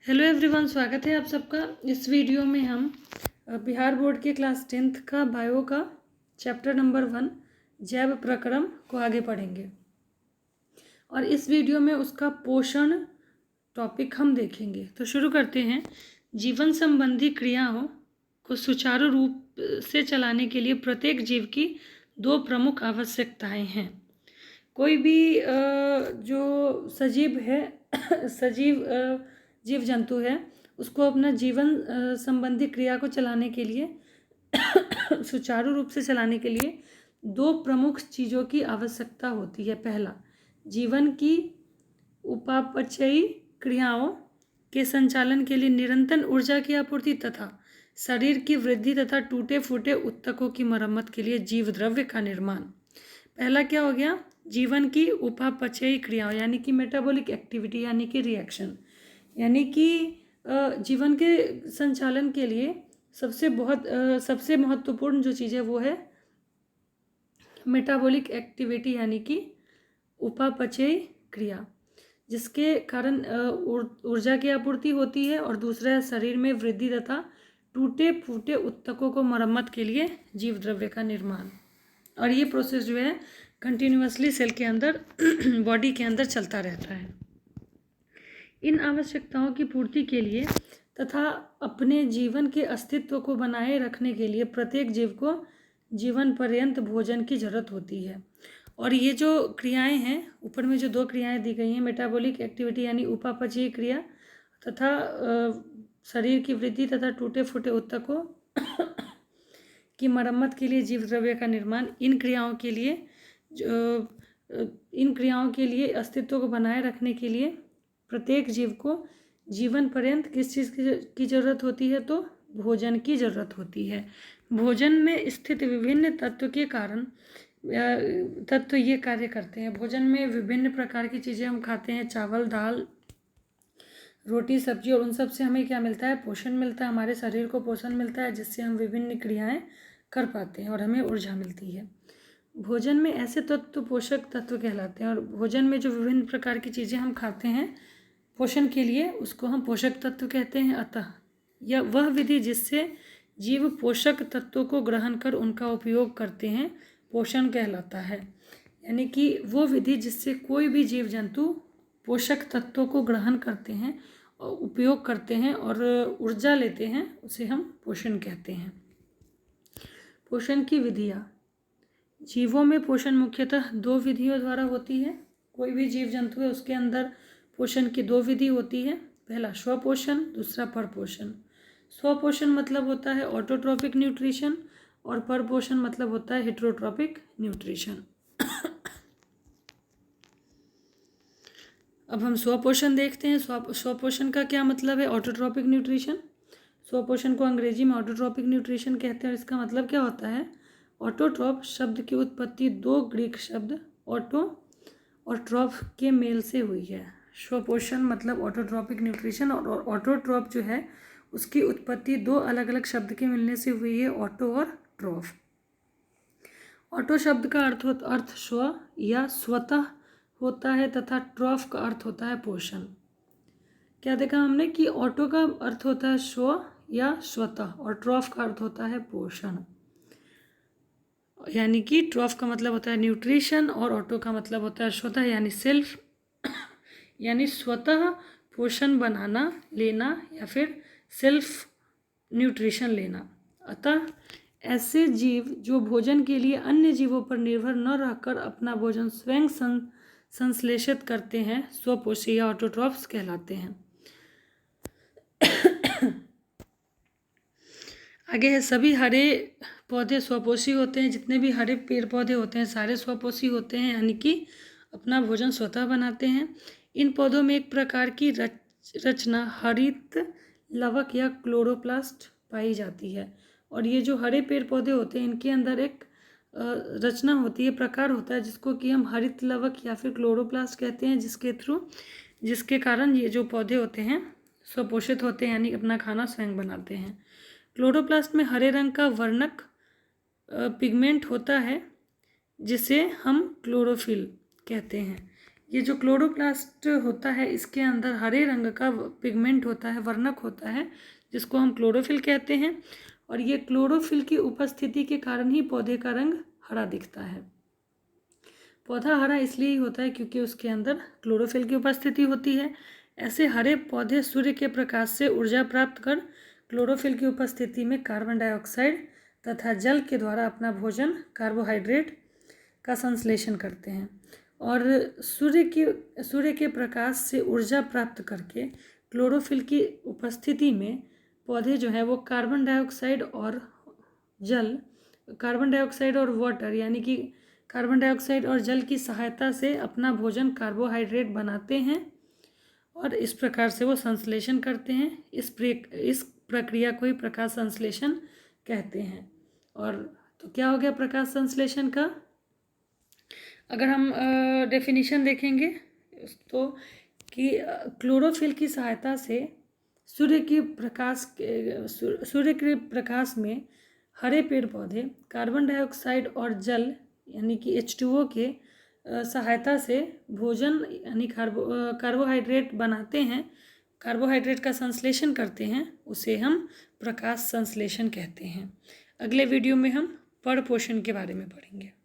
Hello everyone, स्वागत है आप सबका। इस वीडियो में हम बिहार बोर्ड के क्लास 10th का बायो का चैप्टर नंबर 1 जैव प्रक्रम को आगे पढ़ेंगे और इस वीडियो में उसका पोषण टॉपिक हम देखेंगे। तो शुरू करते हैं। जीवन संबंधी क्रियाओं को सुचारू रूप से चलाने के लिए प्रत्येक जीव की दो प्रमुख आवश्यकताएं हैं। कोई भी जो सजीव है सजीव जीव जंतु है, उसको अपना जीवन संबंधी क्रिया को चलाने के लिए सुचारू रूप से चलाने के लिए दो प्रमुख चीज़ों की आवश्यकता होती है। पहला, जीवन की उपापचयी क्रियाओं के संचालन के लिए निरंतर ऊर्जा की आपूर्ति तथा शरीर की वृद्धि तथा टूटे फूटे ऊतकों की मरम्मत के लिए जीव द्रव्य का निर्माण। पहला क्या हो गया? जीवन की उपापचयी क्रियाओं यानी कि मेटाबॉलिक एक्टिविटी यानी कि रिएक्शन, यानी कि जीवन के संचालन के लिए सबसे महत्वपूर्ण जो चीज़ है वो है मेटाबॉलिक एक्टिविटी यानी कि उपापचयी क्रिया, जिसके कारण ऊर्जा की आपूर्ति होती है। और दूसरा है शरीर में वृद्धि तथा टूटे फूटे ऊतकों को मरम्मत के लिए जीव द्रव्य का निर्माण। और ये प्रोसेस जो है कंटिन्यूअसली सेल के अंदर बॉडी के अंदर चलता रहता है। इन आवश्यकताओं की पूर्ति के लिए तथा अपने जीवन के अस्तित्व को बनाए रखने के लिए प्रत्येक जीव को जीवन पर्यंत भोजन की जरूरत होती है। और ये जो क्रियाएं हैं, ऊपर में जो दो क्रियाएं दी गई हैं, मेटाबॉलिक एक्टिविटी यानी उपापचयी क्रिया तथा शरीर की वृद्धि तथा टूटे फूटे ऊतकों की मरम्मत के लिए जीव द्रव्य का निर्माण, इन क्रियाओं के लिए अस्तित्व को बनाए रखने के लिए प्रत्येक जीव को जीवन पर्यंत किस चीज़ की जरूरत होती है? तो भोजन की जरूरत होती है। भोजन में स्थित विभिन्न तत्व के कारण तत्व ये कार्य करते हैं। भोजन में विभिन्न प्रकार की चीज़ें हम खाते हैं, चावल, दाल, रोटी, सब्जी, और उन सब से हमें क्या मिलता है? पोषण मिलता है। हमारे शरीर को पोषण मिलता है, जिससे हम विभिन्न क्रियाएं कर पाते हैं और हमें ऊर्जा मिलती है। भोजन में ऐसे तत्व पोषक तत्व कहलाते हैं। और भोजन में जो विभिन्न प्रकार की चीज़ें हम खाते हैं पोषण के लिए, उसको हम पोषक तत्व कहते हैं। अतः यह वह विधि जिससे जीव पोषक तत्वों को ग्रहण कर उनका उपयोग करते हैं पोषण कहलाता है। यानी कि वो विधि जिससे कोई भी जीव जंतु पोषक तत्वों को ग्रहण करते हैं और उपयोग करते हैं और ऊर्जा लेते हैं, उसे हम पोषण कहते हैं। पोषण की विधियाँ। जीवों में पोषण मुख्यतः दो विधियों द्वारा होती है। कोई भी जीव जंतु है उसके अंदर पोषण की दो विधि होती है। पहला स्वपोषण, दूसरा परपोषण। स्वपोषण मतलब होता है ऑटोट्रॉपिक न्यूट्रिशन और परपोषण मतलब होता है हेटेरोट्रॉपिक न्यूट्रिशन। अब हम स्वपोषण देखते हैं। स्वपोषण का क्या मतलब है? Autotrophic nutrition. स्वपोषण को अंग्रेजी में ऑटोट्रॉपिक न्यूट्रिशन कहते हैं। और इसका मतलब क्या होता है? ऑटोट्रॉप शब्द की उत्पत्ति दो ग्रीक शब्द ऑटो और ट्रॉप के मेल से हुई है। स्वपोषण मतलब ऑटोट्रॉपिक न्यूट्रिशन, और ऑटोट्रॉप जो है उसकी उत्पत्ति दो अलग अलग शब्द के मिलने से हुई है, ऑटो और ट्रॉप। ऑटो शब्द का अर्थ स्व या स्वतः होता है तथा ट्रॉफ का अर्थ होता है पोषण। क्या देखा हमने कि ऑटो का अर्थ होता है स्व या स्वतः और ट्रॉफ का अर्थ होता है पोषण। यानी कि ट्रॉफ का मतलब होता है न्यूट्रिशन और ऑटो का मतलब होता है स्वतः यानी सेल्फ, यानी स्वतः पोषण बनाना, लेना, या फिर सेल्फ न्यूट्रिशन लेना। अतः ऐसे जीव जो भोजन के लिए अन्य जीवों पर निर्भर न रहकर अपना भोजन स्वयं संश्लेषित करते हैं स्वपोषी या ऑटोट्रॉफ्स कहलाते हैं। आगे है, सभी हरे पौधे स्वपोषी होते हैं। जितने भी हरे पेड़ पौधे होते हैं सारे स्वपोषी होते हैं, यानी कि अपना भोजन स्वतः बनाते हैं। इन पौधों में एक प्रकार की रचना हरित लवक या क्लोरोप्लास्ट पाई जाती है। और ये जो हरे पेड़ पौधे होते हैं इनके अंदर एक रचना होती है, प्रकार होता है, जिसको कि हम हरित लवक या फिर क्लोरोप्लास्ट कहते हैं, जिसके कारण ये जो पौधे होते हैं स्वपोषित होते हैं, यानी अपना खाना स्वयं बनाते हैं। क्लोरोप्लास्ट में हरे रंग का वर्णक पिगमेंट होता है जिसे हम क्लोरोफिल कहते हैं। ये जो क्लोरोप्लास्ट होता है इसके अंदर हरे रंग का पिगमेंट होता है, वर्णक होता है, जिसको हम क्लोरोफिल कहते हैं। और ये क्लोरोफिल की उपस्थिति के कारण ही पौधे का रंग हरा दिखता है। पौधा हरा इसलिए ही होता है क्योंकि उसके अंदर क्लोरोफिल की उपस्थिति होती है। ऐसे हरे पौधे सूर्य के प्रकाश से ऊर्जा प्राप्त कर क्लोरोफिल की उपस्थिति में कार्बन डाइऑक्साइड तथा जल के द्वारा अपना भोजन कार्बोहाइड्रेट का संश्लेषण करते हैं। और सूर्य के प्रकाश से ऊर्जा प्राप्त करके क्लोरोफिल की उपस्थिति में पौधे जो है वो कार्बन डाइऑक्साइड और वाटर यानी कि कार्बन डाइऑक्साइड और जल की सहायता से अपना भोजन कार्बोहाइड्रेट बनाते हैं और इस प्रकार से वो संश्लेषण करते हैं। इस प्रक्रिया को ही प्रकाश संश्लेषण कहते हैं। और तो क्या हो गया प्रकाश संश्लेषण का? अगर हम डेफिनेशन देखेंगे तो कि क्लोरोफिल की सहायता से सूर्य के प्रकाश में हरे पेड़ पौधे कार्बन डाइऑक्साइड और जल यानी कि H2O के सहायता से भोजन यानी कार्बोहाइड्रेट बनाते हैं, कार्बोहाइड्रेट का संश्लेषण करते हैं, उसे हम प्रकाश संश्लेषण कहते हैं। अगले वीडियो में हम पर्णपोषण के बारे में पढ़ेंगे।